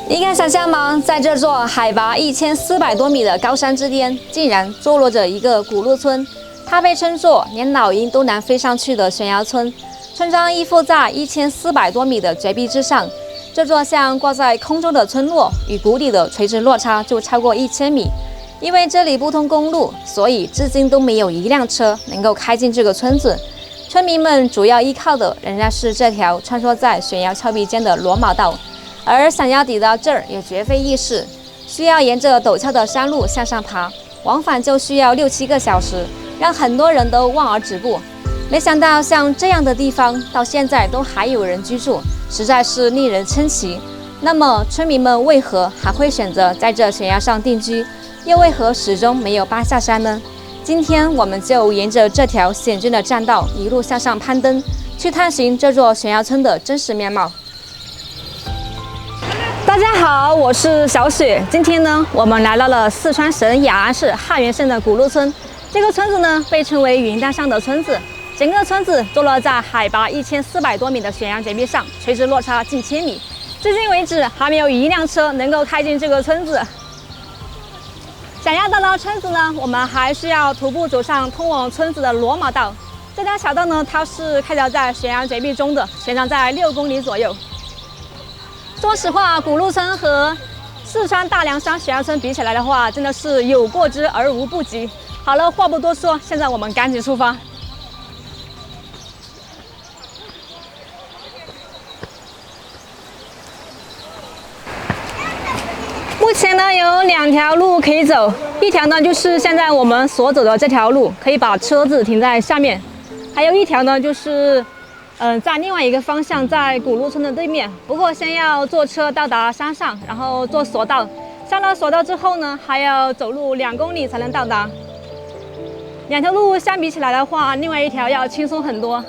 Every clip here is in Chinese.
你敢想象吗？在这座海拔1400多米的高山之巅，竟然坐落着一个古鹿村。它被称作连老鹰都难飞上去的悬崖村。村庄依附在1400多米的绝壁之上，这座像挂在空中的村落与谷底的垂直落差就超过1000米。因为这里不通公路，所以至今都没有一辆车能够开进这个村子。村民们主要依靠的仍然是这条穿梭在悬崖峭壁间的罗马道。而想要抵达这儿也绝非易事，需要沿着陡峭的山路向上爬，往返就需要6-7个小时，让很多人都望而止步。没想到像这样的地方到现在都还有人居住，实在是令人称奇。那么村民们为何还会选择在这悬崖上定居，又为何始终没有搬下山呢？今天我们就沿着这条险峻的栈道一路向上攀登，去探寻这座悬崖村的真实面貌。大家好，我是小雪。今天呢，我们来到了四川省雅安市汉源县的古鹿村。这个村子呢，被称为云端上的村子。整个村子坐落在海拔1400多米的悬崖绝壁上，垂直落差近1000米。至今为止，还没有一辆车能够开进这个村子。想要到达村子呢，我们还需要徒步走上通往村子的罗马道。这条小道呢，它是开凿在悬崖绝壁中的，全长在6公里左右。说实话，古鹿村和四川大凉山悬崖村比起来的话，真的是有过之而无不及。好了，话不多说，现在我们赶紧出发。目前呢，有2条路可以走，一条呢就是现在我们所走的这条路，可以把车子停在下面；还有一条呢就是。在另外一个方向，在古鹿村的对面。不过先要坐车到达山上，然后坐索道。上了索道之后呢，还要走路2公里才能到达。2条路相比起来的话，另外一条要轻松很多。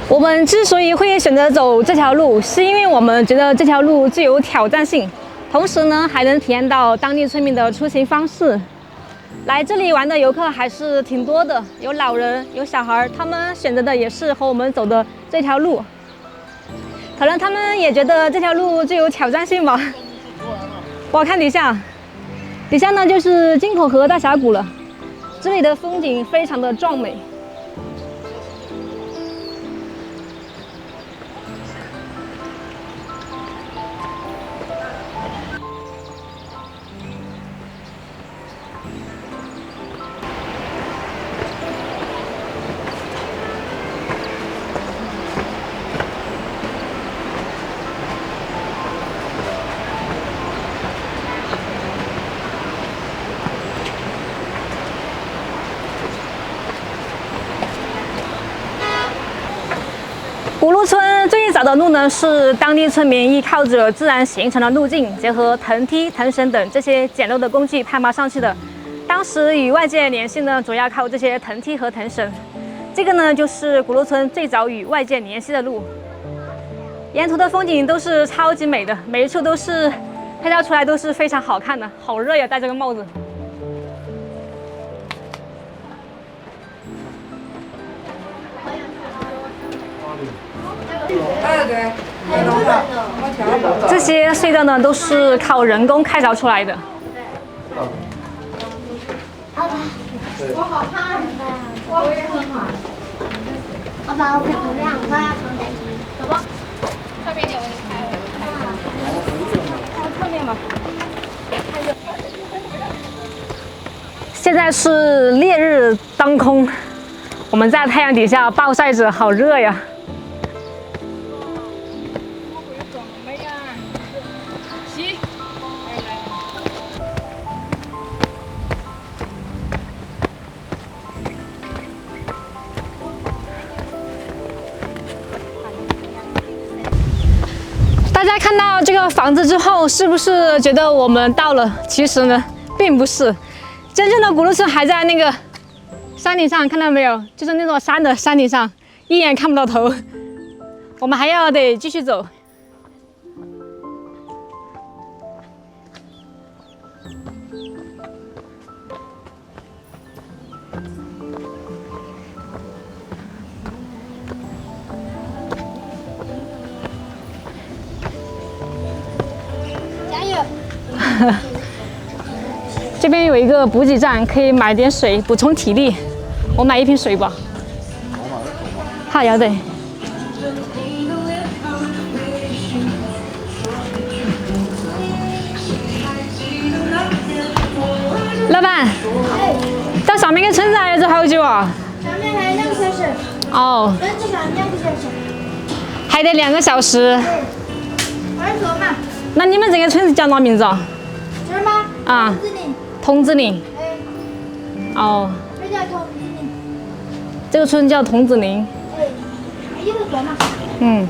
我们之所以会选择走这条路，是因为我们觉得这条路具有挑战性，同时呢，还能体验到当地村民的出行方式。来这里玩的游客还是挺多的，有老人，有小孩，他们选择的也是和我们走的这条路。可能他们也觉得这条路具有挑战性吧。我看底下呢就是京口河大峡谷了，这里的风景非常的壮美。古鹿村最早的路呢，是当地村民依靠着自然形成的路径，结合藤梯、藤绳等这些简陋的工具攀爬上去的。当时与外界联系呢，主要靠这些藤梯和藤绳。这个呢，就是古鹿村最早与外界联系的路。沿途的风景都是超级美的，每一处都是拍照出来都是非常好看的。好热呀，戴这个帽子。这些隧道呢，都是靠人工开凿出来的。我好怕我也很怕。爸爸，我漂亮，我要从哪里？走吧。侧面点我给你拍。侧面吧。现在是烈日当空，我们在太阳底下暴晒着，好热呀。大家看到这个房子之后，是不是觉得我们到了？其实呢，并不是。真正的古鹿村还在那个山顶上，看到没有？就是那座山的山顶上，一眼看不到头。我们还要得继续走。这边有一个补给站，可以买点水补充体力。我买1瓶水吧。好，要得。老板，到上面个村子还要走好久啊？上面还有2个小时。哦。村子上2个小时。还得2个小时。对。快坐嘛。那你们这个村子叫啥名字啊？这儿吗？啊。桐子岭。桐子岭。哎。哦。这叫桐子岭。这个村叫桐子岭。哎。一路坐嘛。嗯。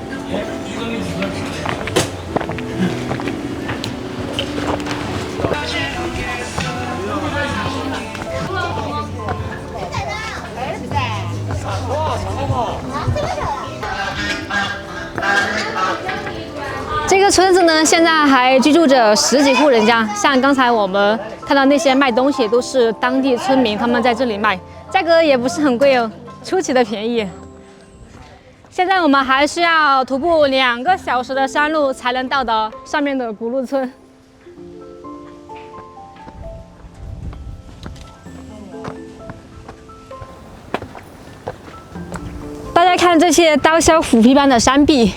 这个村子呢，现在还居住着10几户人家。像刚才我们看到那些卖东西，都是当地村民他们在这里卖，价格也不是很贵哦，出奇的便宜。现在我们还需要徒步2个小时的山路才能到达上面的古路村。大家看这些刀削虎皮般的山壁。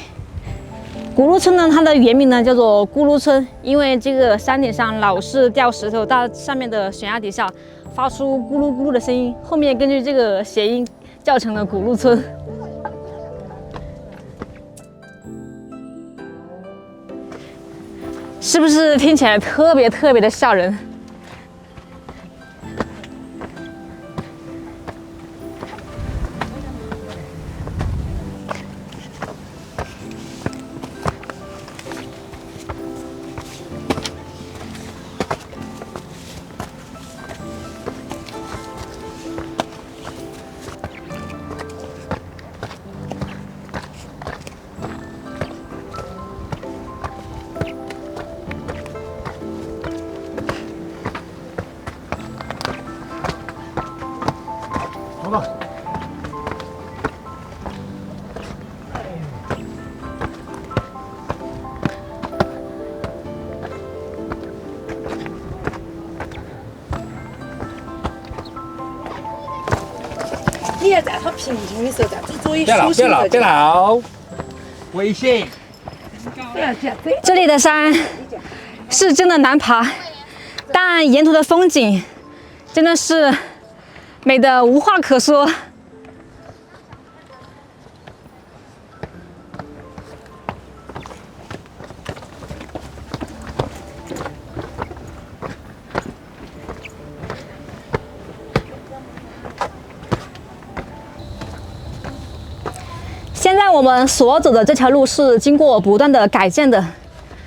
古路村呢，它的原名呢叫做咕噜村，因为这个山顶上老是掉石头到上面的悬崖底下，发出咕噜咕噜的声音，后面根据这个谐音叫成了古路村。是不是听起来特别的吓人？走吧。你要站好平均的时候，站只注意别闹，别闹，别闹，危险！不要这样子。这里的山是真的难爬，但沿途的风景真的是美得无话可说。现在我们所走的这条路是经过不断的改建的。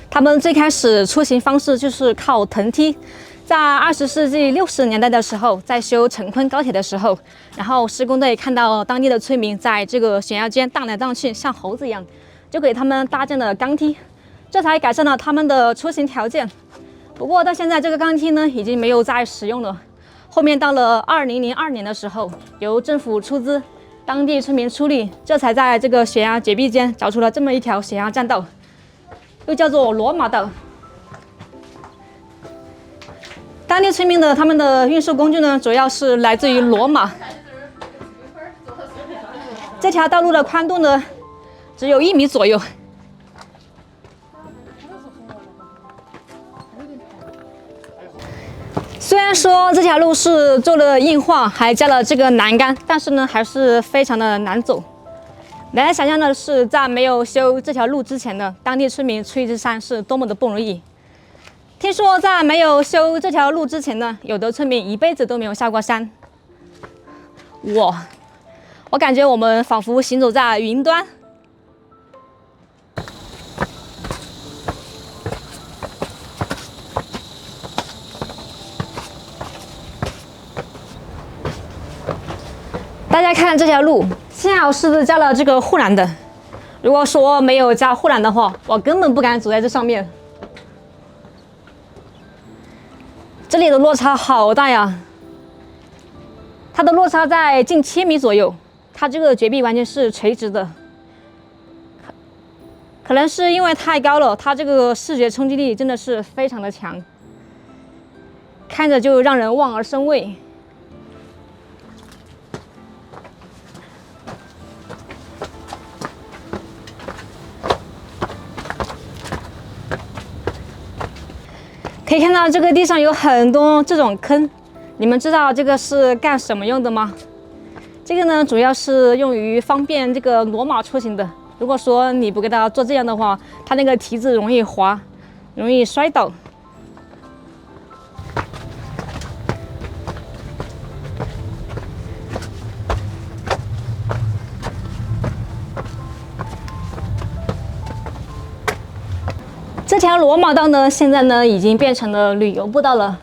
他们最开始出行方式就是靠藤梯，在20世纪60年代的时候，在修成昆高铁的时候，然后施工队看到当地的村民在这个悬崖间荡来荡去，像猴子一样，就给他们搭建了钢梯，这才改善了他们的出行条件。不过到现在，这个钢梯呢已经没有再使用了。后面到了2002年的时候，由政府出资，当地村民出力，这才在这个悬崖绝壁间找出了这么一条悬崖栈道，又叫做罗马道。当地村民他们的运输工具呢，主要是来自于罗马。这条道路的宽度呢，只有1米左右。虽然说这条路是做了硬化，还加了这个栏杆，但是呢，还是非常的难走。难以想象的是，在没有修这条路之前呢，当地村民出一支山是多么的不容易。听说在没有修这条路之前呢，有的村民一辈子都没有下过山。我感觉我们仿佛行走在云端。大家看这条路，幸好是加了这个护栏的。如果说没有加护栏的话，我根本不敢走在这上面。这里的落差好大呀，它的落差在近7米左右，它这个绝壁完全是垂直的，可能是因为太高了，它这个视觉冲击力真的是非常的强，看着就让人望而生畏。可以看到这个地上有很多这种坑，你们知道这个是干什么用的吗？这个呢，主要是用于方便这个骡马出行的。如果说你不给它做这样的话，它那个蹄子容易滑，容易摔倒。这条骡马道呢，现在呢已经变成了旅游步道了。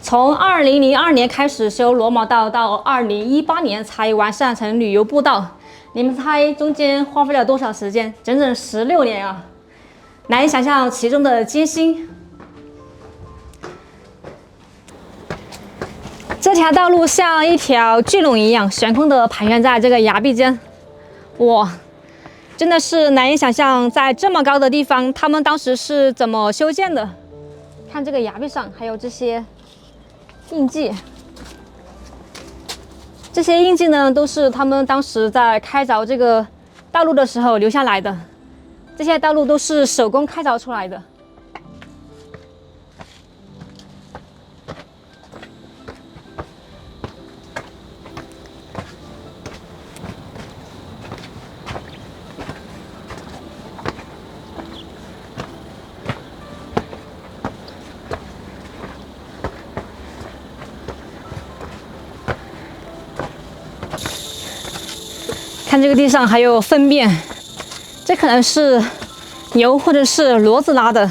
从2002年开始修骡马道，到2018年才完善成旅游步道。你们猜中间花费了多少时间？整整16年啊！难以想象其中的艰辛。这条道路像一条巨龙一样悬空的盘旋在这个崖壁间，哇，真的是难以想象，在这么高的地方，他们当时是怎么修建的？看这个崖壁上还有这些印记。这些印记呢，都是他们当时在开凿这个道路的时候留下来的。这些道路都是手工开凿出来的。看这个地上还有粪便，这可能是牛或者是骡子拉的。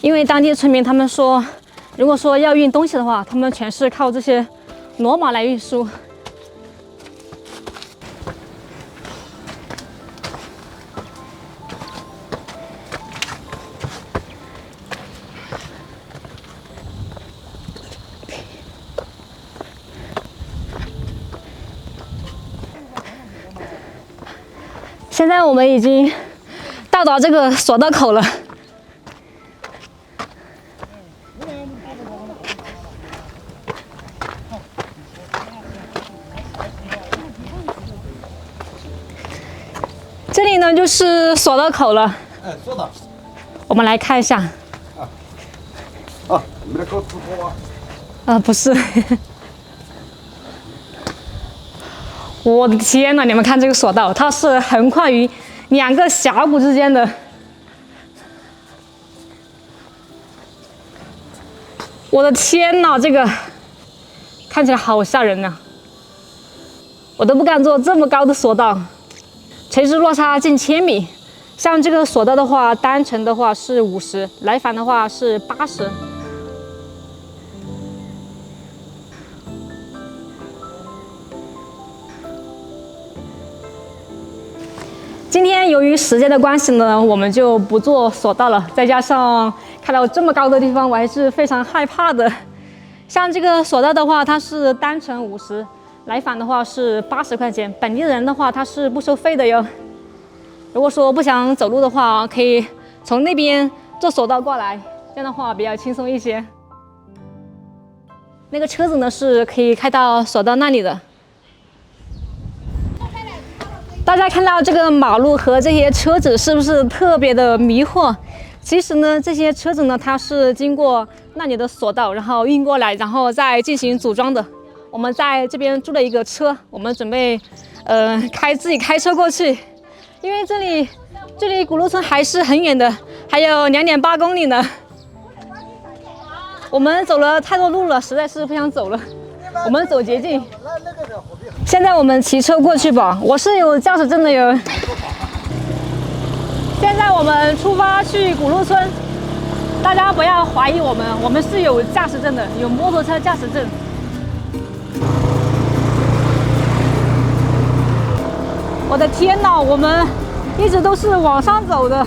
因为当地村民他们说，如果说要运东西的话，他们全是靠这些骡马来运输。现在我们已经到达这个索道口了。这里呢就是索道口了。哎，坐的。我们来看一下。啊，你们的狗吃过吗？不是。我的天呐，你们看这个索道，它是横跨于2个峡谷之间的。我的天呐，这个看起来好吓人呐！我都不敢坐这么高的索道，垂直落差近1000米。像这个索道的话，单程的话是50，来返的话是80。今天由于时间的关系呢，我们就不坐索道了。再加上看到这么高的地方，我还是非常害怕的。像这个索道的话，它是单程50，来返的话是80块钱。本地人的话，它是不收费的哟。如果说不想走路的话，可以从那边坐索道过来，这样的话比较轻松一些。那个车子呢是可以开到索道那里的。大家看到这个马路和这些车子是不是特别的迷惑？其实呢，这些车子呢，它是经过那里的索道，然后运过来，然后再进行组装的。我们在这边租了一个车，我们准备自己开车过去，因为这里距离古路村还是很远的，还有2.8公里呢。我们走了太多路了，实在是不想走了，我们走捷径。现在我们骑车过去吧，我是有驾驶证的哟。现在我们出发去古路村，大家不要怀疑我们，我们是有驾驶证的，有摩托车驾驶证。我的天哪，我们一直都是往上走的。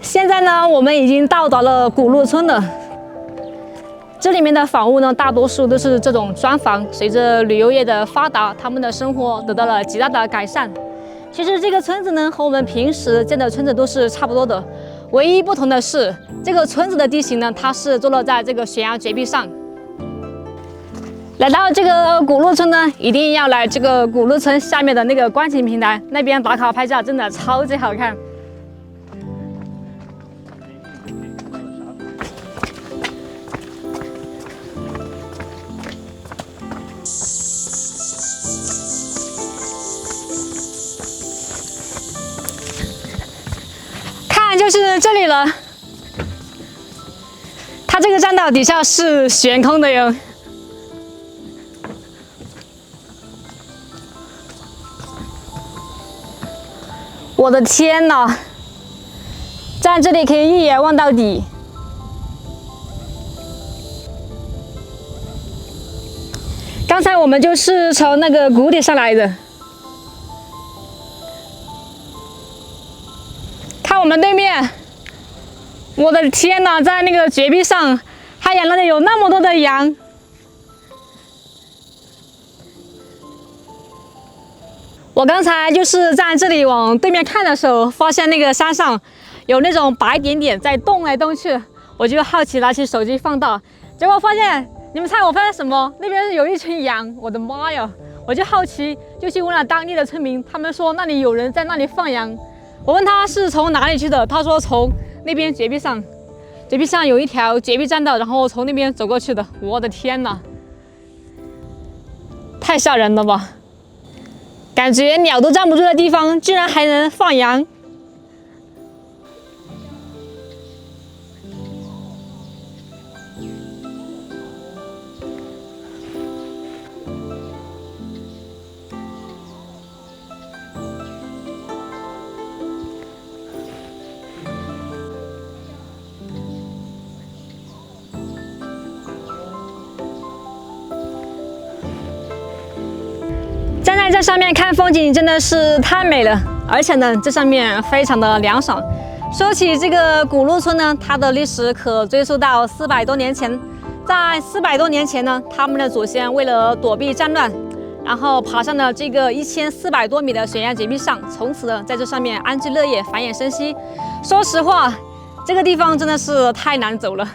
现在呢，我们已经到达了古路村了。这里面的房屋呢，大多数都是这种砖房。随着旅游业的发达，他们的生活得到了极大的改善。其实这个村子呢，和我们平时见的村子都是差不多的，唯一不同的是，这个村子的地形呢，它是坐落在这个悬崖绝壁上。来到这个古路村呢，一定要来这个古路村下面的那个观景平台，那边打卡拍照真的超级好看。看，就是这里了。它这个栈道底下是悬空的哟。我的天哪！站这里可以一眼望到底。刚才我们就是从那个谷底上来的。看我们对面，我的天哪，在那个绝壁上还养了有那么多的羊。我刚才就是在这里往对面看的时候，发现那个山上有那种白点点在动来动去，我就好奇拿起手机放大，结果发现，你们猜我发现什么？那边有一群羊，我的妈呀！我就好奇，就去问了当地的村民，他们说那里有人在那里放羊。我问他是从哪里去的，他说从那边绝壁上有一条绝壁栈道，然后从那边走过去的。我的天哪，太吓人了吧！感觉鸟都站不住的地方，居然还能放羊。站在这上面看风景真的是太美了，而且呢，这上面非常的凉爽。说起这个古路村呢，它的历史可追溯到400多年前。在400多年前呢，他们的祖先为了躲避战乱，然后爬上了这个1400多米的悬崖绝壁上，从此呢，在这上面安居乐业，繁衍生息。说实话，这个地方真的是太难走了，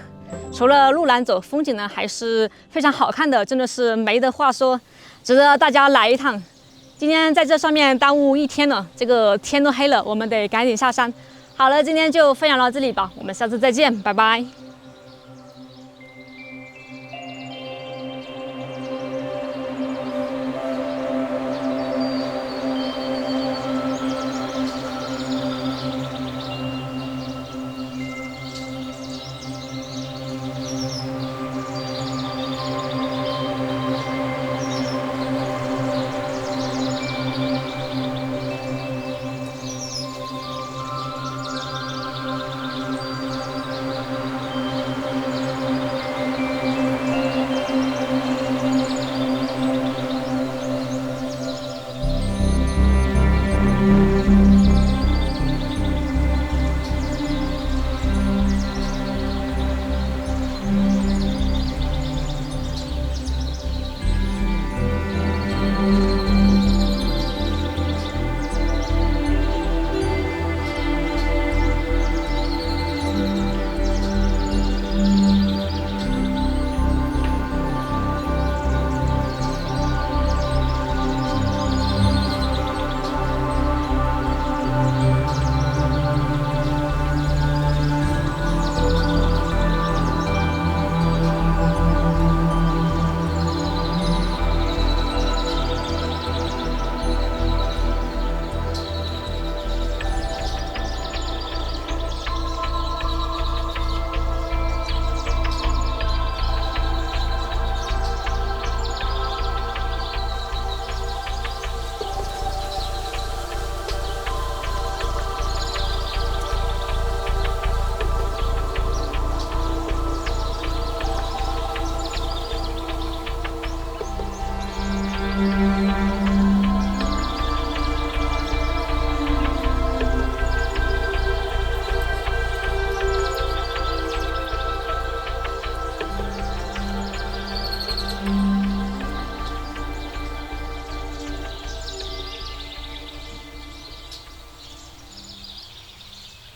除了路难走，风景呢还是非常好看的，真的是没得话说。值得大家来一趟。今天在这上面耽误一天了，这个天都黑了，我们得赶紧下山。好了，今天就分享到这里吧，我们下次再见，拜拜。